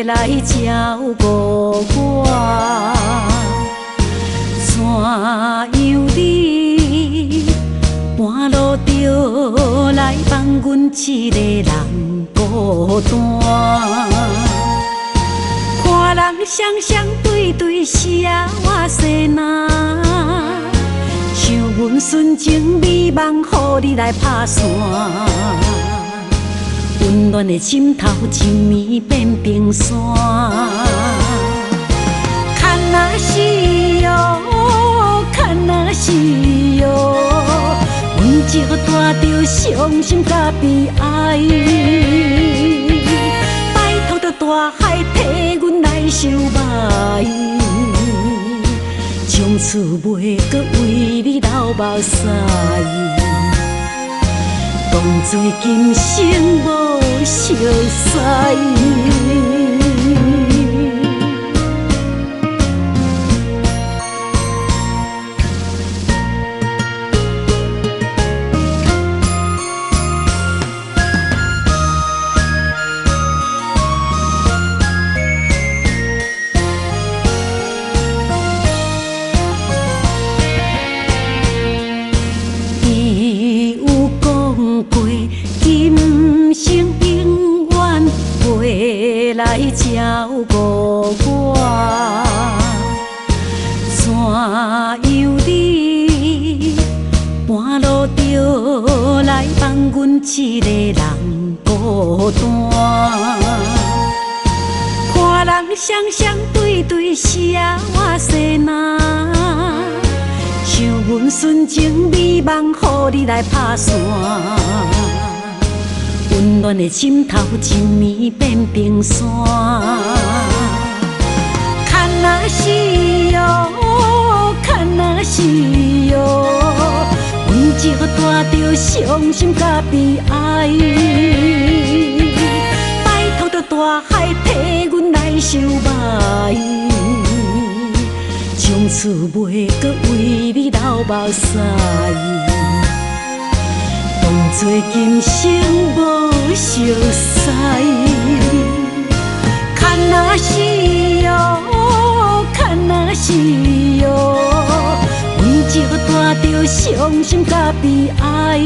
来照顾我，怎样你半路就来放阮一个人孤单？看人双双对对写我西南，像阮纯情美梦，予你来拍散。温暖的心头，一暝变冰山。看那是哟，看那是哟，阮只好带着伤心甲悲哀。拜托着大海替阮来收买，从此袂阁为你流目屎。当作今生无熟悉。来照顾我，怎样你半路就来放阮一个人孤单？看人双双对对写我西南，像阮纯情美梦，予你来拍散。温暖的心头，一暝变冰山。看那是哟，看那是哟，阮只好带着伤心甲悲哀。拜托着大海替阮来收买，从此袂阁为你流目屎。当作今生无熟悉。看那是哟，看那是哟，阮只好带着伤心甲悲哀。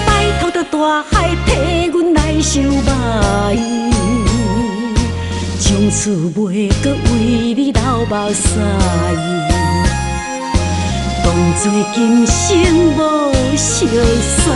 拜托着大海替阮来收买，从此袂阁为你流目屎。当作今生无熟悉。